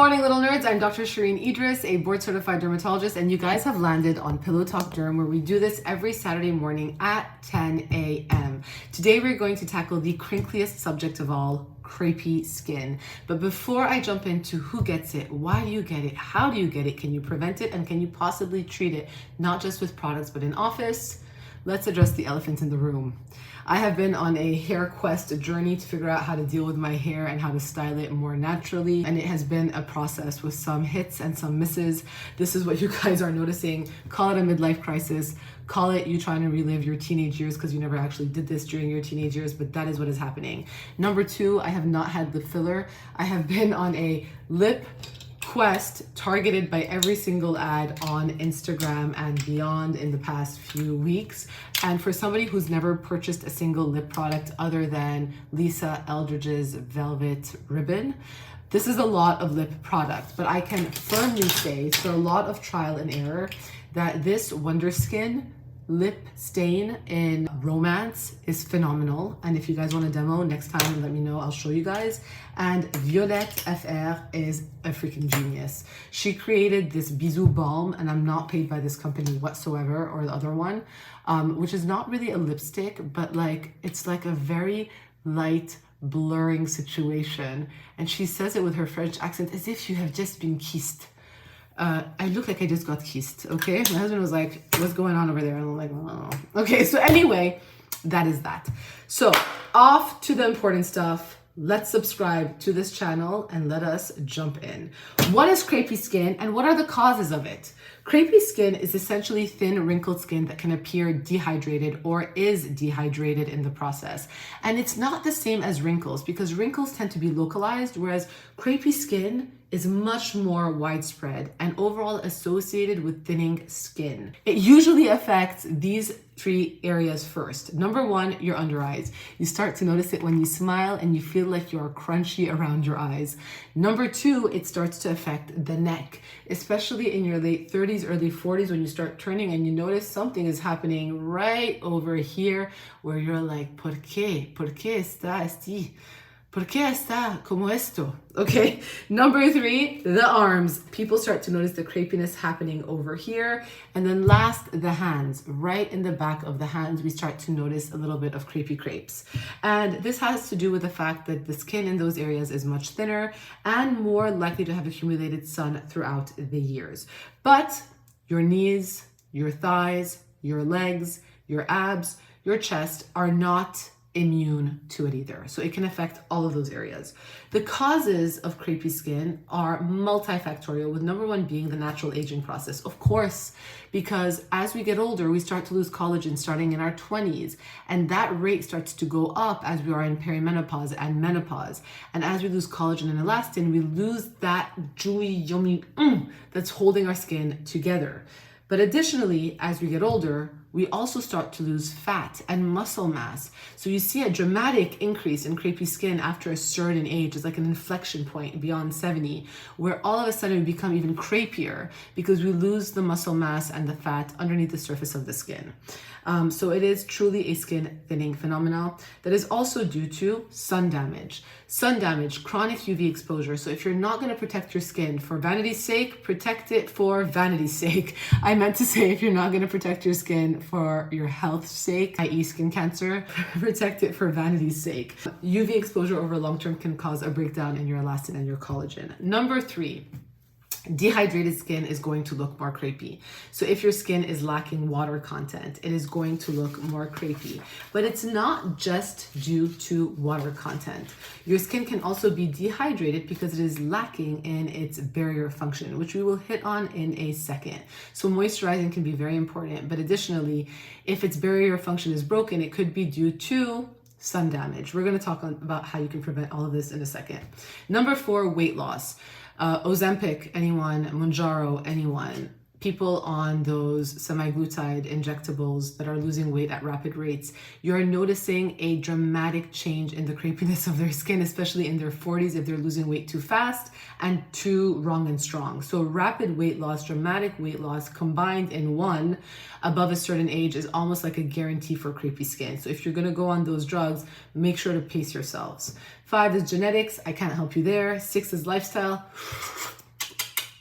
morning, little nerds. I'm Dr. Shereene Idriss, a board-certified dermatologist, and you guys have landed on Pillow Talk Derm, where we do this every Saturday morning at 10 a.m. Today, we're going to tackle the crinkliest subject of all, crepey skin. But before I jump into who gets it, why do you get it, how do you get it, can you prevent it, and can you possibly treat it, not just with products, but in office, let's address the elephant in the room. I have been on a hair quest journey to figure out how to deal with my hair and how to style it more naturally. And it has been a process with some hits and some misses. This is what you guys are noticing. Call it a midlife crisis. Call it you trying to relive your teenage years because you never actually did this during your teenage years, but that is what is happening. Number two, I have not had lip filler. I have been on a lip quest targeted by every single ad on Instagram and beyond in the past few weeks. And for somebody who's never purchased a single lip product other than Lisa Eldridge's Velvet Ribbon, this is a lot of lip product, but I can firmly say through a lot of trial and error that this Wonder Skin lip stain in Romance is phenomenal. And if you guys want a demo next time, let me know, I'll show you guys. And Violette FR is a freaking genius. She created this Bisou Balm, and I'm not paid by this company whatsoever, or the other one, which is not really a lipstick, but like it's like a very light blurring situation. And she says it with her French accent as if you have just been kissed. I look like I just got kissed, okay? My husband was like, what's going on over there? And I'm like, oh. Okay, so anyway, that is that. So off to the important stuff. Let's subscribe to this channel and let us jump in. What is crepey skin and what are the causes of it? Crepey skin is essentially thin, wrinkled skin that can appear dehydrated or is dehydrated in the process. And it's not the same as wrinkles because wrinkles tend to be localized, whereas crepey skin is much more widespread and overall associated with thinning skin. It usually affects these three areas first. Number one, your under eyes. You start to notice it when you smile and you feel like you're crunchy around your eyes. Number two, it starts to affect the neck, especially in your late 30s, early 40s when you start turning and you notice something is happening right over here where you're like, ¿Por qué? ¿Por qué está así? ¿Por qué está como esto? Okay. Number three, the arms. People start to notice the crepiness happening over here. And then last, the hands. Right in the back of the hands, we start to notice a little bit of crepey crepes. And this has to do with the fact that the skin in those areas is much thinner and more likely to have accumulated sun throughout the years. But your knees, your thighs, your legs, your abs, your chest are not immune to it either. So it can affect all of those areas. The causes of crepey skin are multifactorial, with number one being the natural aging process. Of course, because as we get older, we start to lose collagen starting in our 20s. And that rate starts to go up as we are in perimenopause and menopause. And as we lose collagen and elastin, we lose that chewy, yummy that's holding our skin together. But additionally, as we get older, we also start to lose fat and muscle mass. So you see a dramatic increase in crepey skin after a certain age. It's like an inflection point beyond 70, where all of a sudden we become even crepier because we lose the muscle mass and the fat underneath the surface of the skin. So it is truly a skin thinning phenomenon that is also due to sun damage. Sun damage, chronic UV exposure. So if you're not going to protect your skin for vanity's sake, protect it for vanity's sake. I meant to say if you're not going to protect your skin for your health's sake, i.e. skin cancer, protect it for vanity's sake. UV exposure over long term can cause a breakdown in your elastin and your collagen. Number three, dehydrated skin is going to look more crepey. So if your skin is lacking water content, it is going to look more crepey. But it's not just due to water content. Your skin can also be dehydrated because it is lacking in its barrier function, which we will hit on in a second. So moisturizing can be very important, but additionally, if its barrier function is broken, it could be due to sun damage. We're going to talk about how you can prevent all of this in a second. Number four, weight loss. Ozempic, anyone, Mounjaro, anyone, people on those semaglutide injectables that are losing weight at rapid rates, you're noticing a dramatic change in the crepiness of their skin, especially in their 40s if they're losing weight too fast and too wrong and strong. So rapid weight loss, dramatic weight loss combined in one above a certain age is almost like a guarantee for crepey skin. So if you're gonna go on those drugs, make sure to pace yourselves. 5 is genetics, I can't help you there. 6 is lifestyle,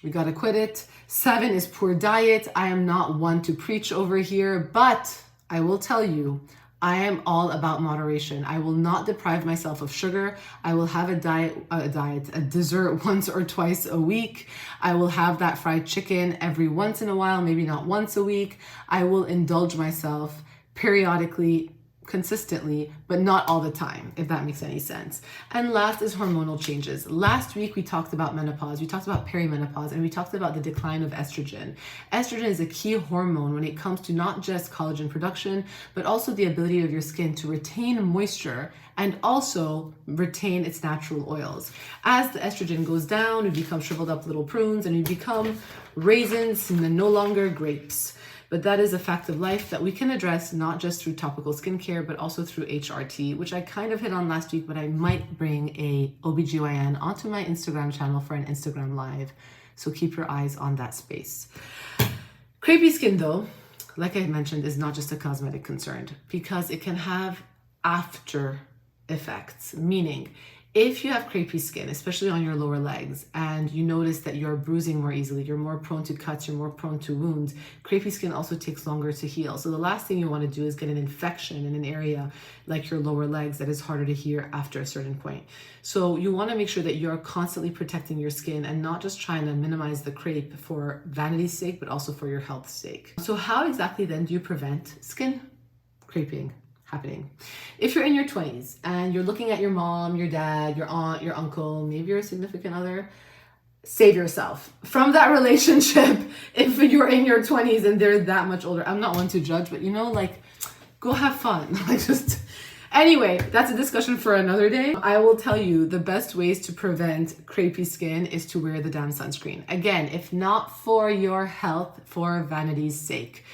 we gotta quit it. 7 is poor diet. I am not one to preach over here, but I will tell you, I am all about moderation. I will not deprive myself of sugar. I will have a dessert once or twice a week. I will have that fried chicken every once in a while, maybe not once a week. I will indulge myself periodically, consistently, but not all the time, if that makes any sense. And last is hormonal changes. Last week, we talked about menopause, we talked about perimenopause, and we talked about the decline of estrogen. Estrogen is a key hormone when it comes to not just collagen production, but also the ability of your skin to retain moisture and also retain its natural oils. As the estrogen goes down, we become shriveled up little prunes and we become raisins and no longer grapes. But that is a fact of life that we can address not just through topical skincare, but also through HRT, which I kind of hit on last week, but I might bring a OBGYN onto my Instagram channel for an Instagram live. So keep your eyes on that space. Crepey skin though, like I mentioned, is not just a cosmetic concern because it can have after effects, meaning if you have crepey skin, especially on your lower legs, and you notice that you're bruising more easily, you're more prone to cuts, you're more prone to wounds, crepey skin also takes longer to heal. So the last thing you want to do is get an infection in an area like your lower legs that is harder to heal after a certain point. So you want to make sure that you're constantly protecting your skin and not just trying to minimize the crepe for vanity's sake, but also for your health's sake. So how exactly then do you prevent skin creping happening? If you're in your 20s and you're looking at your mom, your dad, your aunt, your uncle, maybe your significant other, save yourself from that relationship. If you're in your 20s and they're that much older, I'm not one to judge, but go have fun. Anyway, that's a discussion for another day. I will tell you the best ways to prevent crepey skin is to wear the damn sunscreen. Again, if not for your health, for vanity's sake.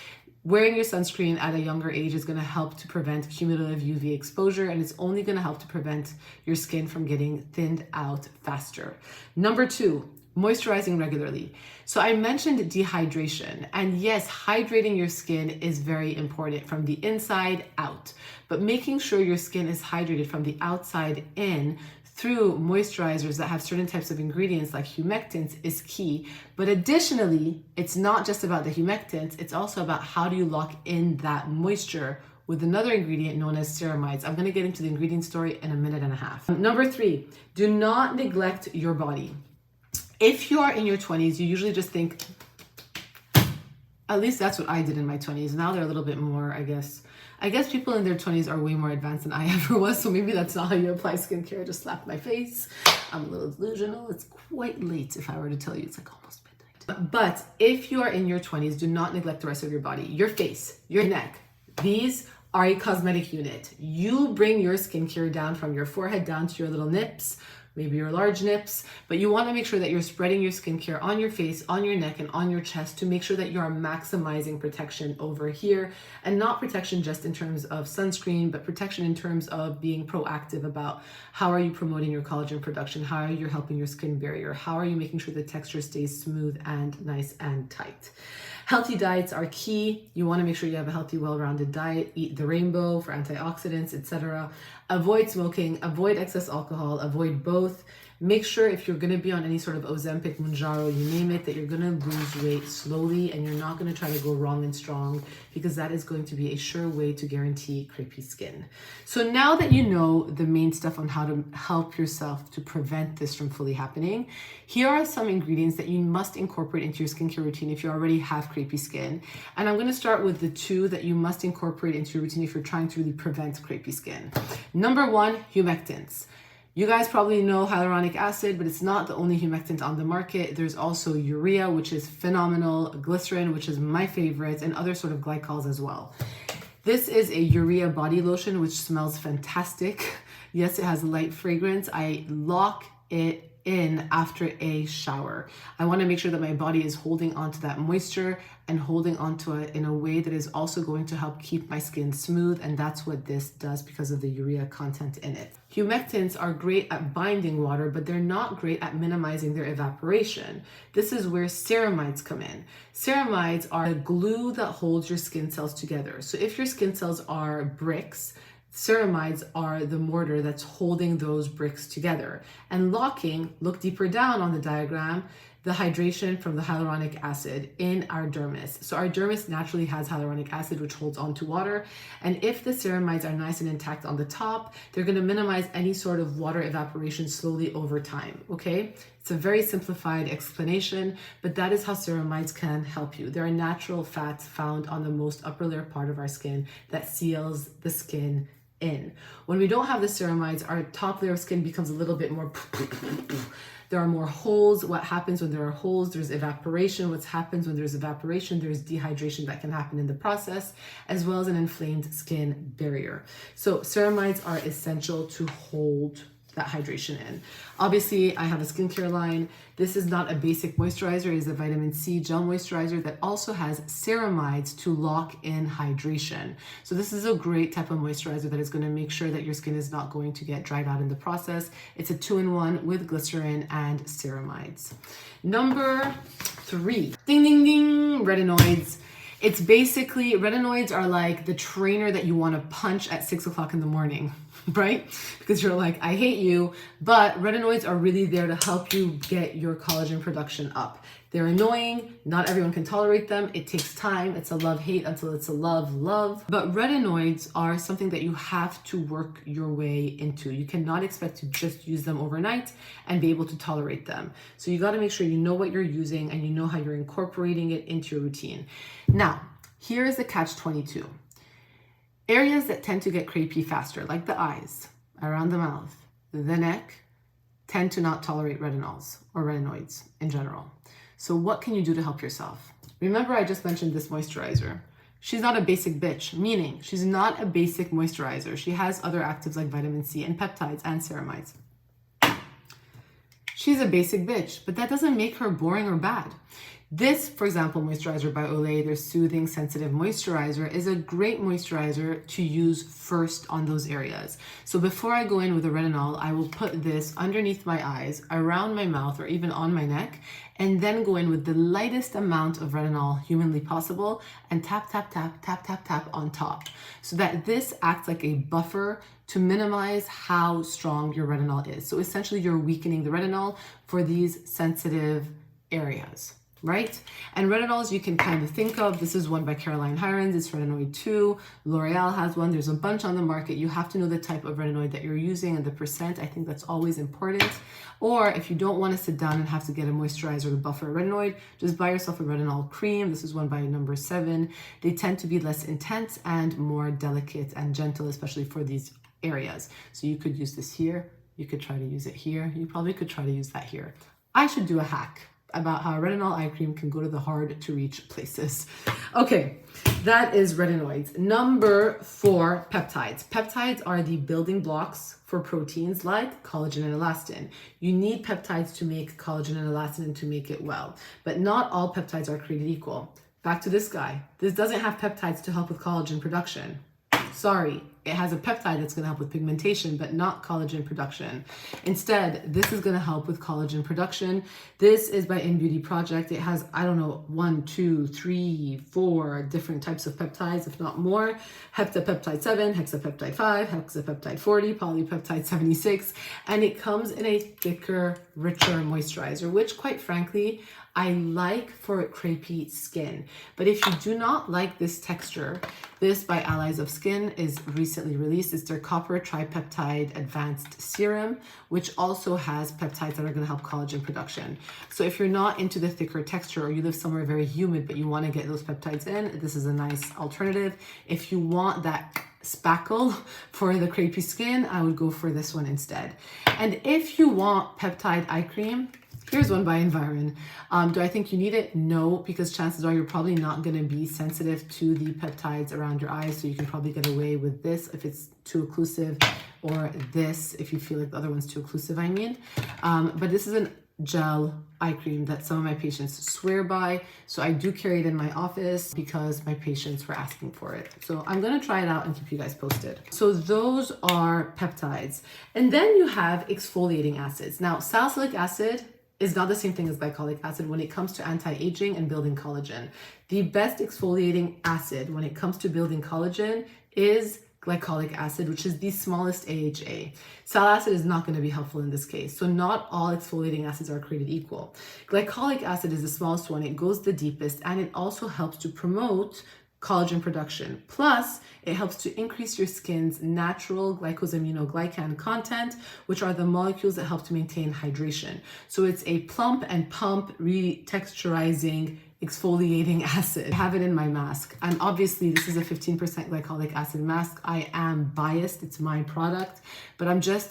Wearing your sunscreen at a younger age is going to help to prevent cumulative UV exposure, and it's only going to help to prevent your skin from getting thinned out faster. Number 2, moisturizing regularly. So I mentioned dehydration, and yes, hydrating your skin is very important from the inside out, but making sure your skin is hydrated from the outside in through moisturizers that have certain types of ingredients like humectants is key. But additionally, it's not just about the humectants, it's also about how do you lock in that moisture with another ingredient known as ceramides. I'm gonna get into the ingredient story in a minute and a half. Number 3, do not neglect your body. If you are in your 20s, you usually just think, at least that's what I did in my 20s. Now they're a little bit more, I guess people in their 20s are way more advanced than I ever was, so maybe that's not how you apply skincare. Just slap my face. I'm a little delusional. It's quite late if I were to tell you. It's like almost midnight. But if you are in your 20s, do not neglect the rest of your body. Your face, your neck. These are a cosmetic unit. You bring your skincare down from your forehead down to your little nips, maybe your large nips, but you want to make sure that you're spreading your skincare on your face, on your neck, and on your chest to make sure that you are maximizing protection over here, and not protection just in terms of sunscreen, but protection in terms of being proactive about how are you promoting your collagen production, how are you helping your skin barrier, how are you making sure the texture stays smooth and nice and tight. Healthy diets are key. You want to make sure you have a healthy, well-rounded diet. Eat the rainbow for antioxidants, etc. Avoid smoking, avoid excess alcohol, avoid both. Make sure if you're going to be on any sort of Ozempic, Mounjaro, you name it, that you're going to lose weight slowly and you're not going to try to go wrong and strong, because that is going to be a sure way to guarantee crepey skin. So now that you know the main stuff on how to help yourself to prevent this from fully happening, here are some ingredients that you must incorporate into your skincare routine if you already have crepey skin. And I'm going to start with the 2 that you must incorporate into your routine if you're trying to really prevent crepey skin. Number 1, humectants. You guys probably know hyaluronic acid, but it's not the only humectant on the market. There's also urea, which is phenomenal, glycerin, which is my favorite, and other sort of glycols as well. This is a urea body lotion, which smells fantastic. Yes, it has a light fragrance. I lock it in after a shower. I want to make sure that my body is holding onto that moisture and holding onto it in a way that is also going to help keep my skin smooth, and that's what this does because of the urea content in it. Humectants are great at binding water, but they're not great at minimizing their evaporation. This is where ceramides come in. Ceramides are a glue that holds your skin cells together. So if your skin cells are bricks, ceramides are the mortar that's holding those bricks together. And locking, look deeper down on the diagram, the hydration from the hyaluronic acid in our dermis. So our dermis naturally has hyaluronic acid, which holds onto water. And if the ceramides are nice and intact on the top, they're going to minimize any sort of water evaporation slowly over time, okay? It's a very simplified explanation, but that is how ceramides can help you. There are natural fats found on the most upper layer part of our skin that seals the skin in. When we don't have the ceramides, our top layer of skin becomes a little bit more there are more holes. What happens when there are holes? There's evaporation. What happens when there's evaporation? There's dehydration that can happen in the process, as well as an inflamed skin barrier. So ceramides are essential to hold that hydration in. Obviously, I have a skincare line. This is not a basic moisturizer. It is a vitamin C gel moisturizer that also has ceramides to lock in hydration. So this is a great type of moisturizer that is going to make sure that your skin is not going to get dried out in the process. It's a 2-in-1 with glycerin and ceramides. Number 3, ding, ding, ding, retinoids. It's basically, retinoids are like the trainer that you want to punch at 6 o'clock in the morning, right? Because you're like, I hate you, but retinoids are really there to help you get your collagen production up. They're annoying. Not everyone can tolerate them. It takes time. It's a love-hate until it's a love-love. But retinoids are something that you have to work your way into. You cannot expect to just use them overnight and be able to tolerate them. So you got to make sure you know what you're using and you know how you're incorporating it into your routine. Now, here is the catch-22. Areas that tend to get crepey faster, like the eyes, around the mouth, the neck, tend to not tolerate retinols or retinoids in general. So what can you do to help yourself? Remember, I just mentioned this moisturizer. She's not a basic bitch, meaning she's not a basic moisturizer. She has other actives like vitamin C and peptides and ceramides. She's a basic bitch, but that doesn't make her boring or bad. This, for example, moisturizer by Olay, their Soothing Sensitive Moisturizer, is a great moisturizer to use first on those areas. So before I go in with a retinol, I will put this underneath my eyes, around my mouth, or even on my neck, and then go in with the lightest amount of retinol humanly possible and tap, tap, tap, tap, tap, tap on top. So that this acts like a buffer to minimize how strong your retinol is. So essentially you're weakening the retinol for these sensitive areas, right? And retinols you can kind of think of. This is one by Caroline Hirons. It's retinoid 2. L'Oreal has one. There's a bunch on the market. You have to know the type of retinoid that you're using and the percent. I think that's always important. Or if you don't want to sit down and have to get a moisturizer to buffer a retinoid, just buy yourself a retinol cream. This is one by number 7. They tend to be less intense and more delicate and gentle, especially for these areas. So you could use this here. You could try to use it here. You probably could try to use that here. I should do a hack about how retinol eye cream can go to the hard to reach places. Okay, that is retinoids. Number 4, peptides. Peptides are the building blocks for proteins like collagen and elastin. You need peptides to make collagen and elastin and to make it well, but not all peptides are created equal. Back to this guy. This doesn't have peptides to help with collagen production. Sorry, it has a peptide that's going to help with pigmentation, but not collagen production. Instead, this is going to help with collagen production. This is by In Beauty Project. It has, I don't know, 1, 2, 3, 4 different types of peptides, if not more. Heptapeptide 7, hexapeptide 5, hexapeptide 40, polypeptide 76, and it comes in a thicker, richer moisturizer, which quite frankly, I like for crepey skin. But if you do not like this texture, this by Allies of Skin is recently released. It's their Copper Tripeptide Advanced Serum, which also has peptides that are going to help collagen production. So if you're not into the thicker texture or you live somewhere very humid, but you want to get those peptides in, this is a nice alternative. If you want that spackle for the crepey skin, I would go for this one instead. And if you want peptide eye cream, Here's one by Environ. Do I think you need it? No, because chances are you're probably not going to be sensitive to the peptides around your eyes, so you can probably get away with this if it's too occlusive, or this if you feel like the other one's too occlusive, I mean. But this is an gel eye cream that some of my patients swear by, so I do carry it in my office because my patients were asking for it. So I'm going to try it out and keep you guys posted. So those are peptides. And then you have exfoliating acids. Now, salicylic acid is not the same thing as glycolic acid when it comes to anti-aging and building collagen. The best exfoliating acid when it comes to building collagen is glycolic acid, which is the smallest AHA. Sal acid is not going to be helpful in this case. So not all exfoliating acids are created equal. Glycolic acid is the smallest one. It goes the deepest, and it also helps to promote collagen production. Plus, it helps to increase your skin's natural glycosaminoglycan content, which are the molecules that help to maintain hydration. So it's a plump and pump, retexturizing exfoliating acid. I have it in my mask, and obviously this is a 15% glycolic acid mask. I am biased, it's my product, but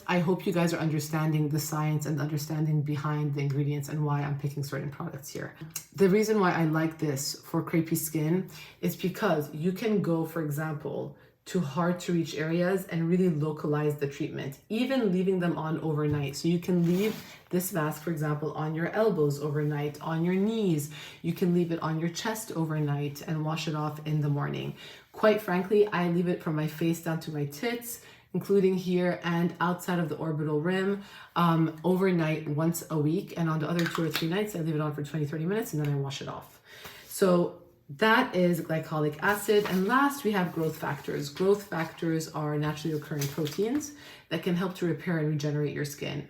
I hope you guys are understanding the science and the understanding behind the ingredients and why I'm picking certain products here. The reason why I like this for crepey skin is because you can go, for example, to hard to reach areas and really localize the treatment, even leaving them on overnight. So you can leave this mask, for example, on your elbows overnight, on your knees. You can leave it on your chest overnight and wash it off in the morning. Quite frankly, I leave it from my face down to my tits, including here and outside of the orbital rim, overnight once a week. And on the other 2 or 3 nights, I leave it on for 20-30 minutes and then I wash it off. So that is glycolic acid. And last, we have growth factors. Growth factors are naturally occurring proteins that can help to repair and regenerate your skin.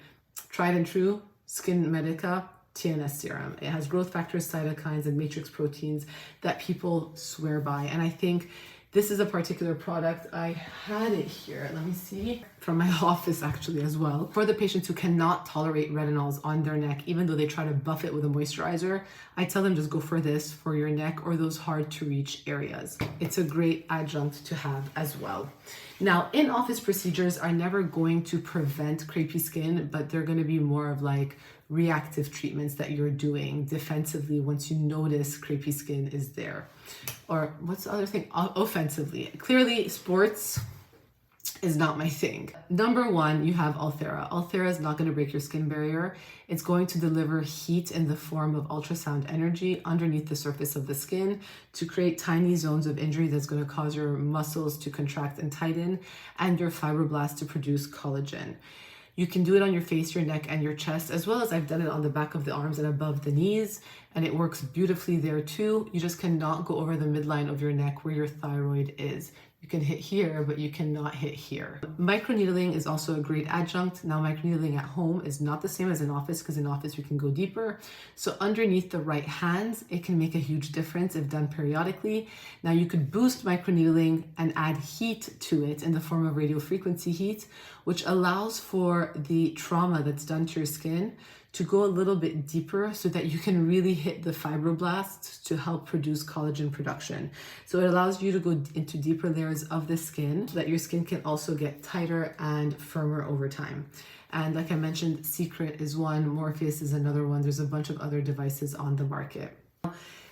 Tried and true, Skin Medica TNS serum. It has growth factors, cytokines, and matrix proteins that people swear by. And I think this is a particular product. I had it here, let me see, from my office actually as well. For the patients who cannot tolerate retinols on their neck, even though they try to buff it with a moisturizer, I tell them just go for this for your neck or those hard to reach areas. It's a great adjunct to have as well. Now, in-office procedures are never going to prevent crepey skin, but they're going to be more of like reactive treatments that you're doing defensively once you notice crepey skin is there. Or what's the other thing? Offensively. Clearly, sports is not my thing. Number one, you have Ulthera. Ulthera is not going to break your skin barrier. It's going to deliver heat in the form of ultrasound energy underneath the surface of the skin to create tiny zones of injury that's going to cause your muscles to contract and tighten and your fibroblasts to produce collagen. You can do it on your face, your neck, and your chest, as well as I've done it on the back of the arms and above the knees, and it works beautifully there too. You just cannot go over the midline of your neck where your thyroid is. You can hit here, but you cannot hit here. Microneedling is also a great adjunct. Now, microneedling at home is not the same as in office, because in office we can go deeper. So underneath the right hands, it can make a huge difference if done periodically. Now, you could boost microneedling and add heat to it in the form of radio frequency heat, which allows for the trauma that's done to your skin to go a little bit deeper so that you can really hit the fibroblasts to help produce collagen production. So it allows you to go into deeper layers of the skin so that your skin can also get tighter and firmer over time. And like I mentioned, Secret is one, Morpheus is another one. There's a bunch of other devices on the market.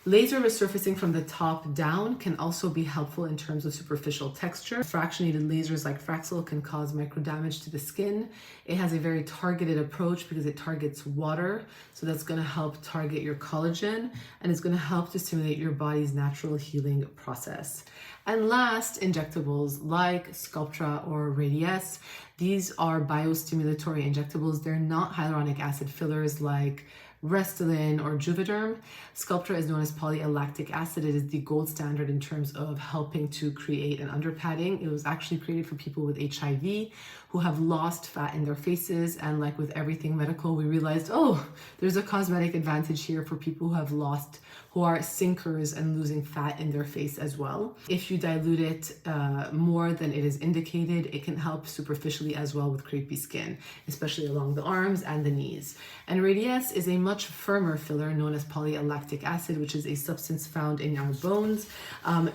Laser resurfacing from the top down can also be helpful in terms of superficial texture. Fractionated lasers like Fraxel can cause micro damage to the skin. It has a very targeted approach because it targets water. So that's going to help target your collagen, and it's going to help to stimulate your body's natural healing process. And last, injectables like Sculptra or Radiesse. These are biostimulatory injectables. They're not hyaluronic acid fillers like Restylane or Juvederm. Sculptra is known as polylactic acid. It is the gold standard in terms of helping to create an underpadding. It was actually created for people with HIV who have lost fat in their faces. And like with everything medical, we realized, oh, there's a cosmetic advantage here for people who are sinkers and losing fat in their face as well. If you dilute it more than it is indicated, it can help superficially as well with crepey skin, especially along the arms and the knees. And Radiesse is a much firmer filler known as polylactic acid, which is a substance found in our bones.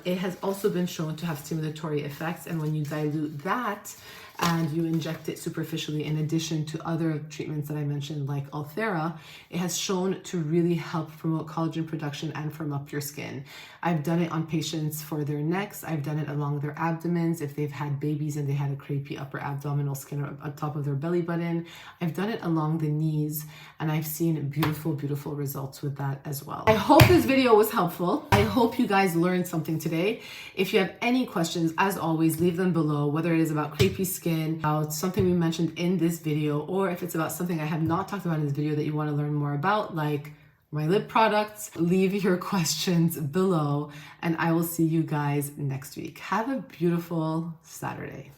It has also been shown to have stimulatory effects, and when you dilute that, and you inject it superficially in addition to other treatments that I mentioned like Ulthera, it has shown to really help promote collagen production and firm up your skin. I've done it on patients for their necks. I've done it along their abdomens if they've had babies and they had a crepey upper abdominal skin on top of their belly button. I've done it along the knees, and I've seen beautiful, beautiful results with that as well. I hope this video was helpful. I hope you guys learned something today. If you have any questions, as always, leave them below, whether it is about crepey skin, about something we mentioned in this video, or if it's about something I have not talked about in this video that you want to learn more about, like my lip products. Leave your questions below, and I will see you guys next week. Have a beautiful Saturday.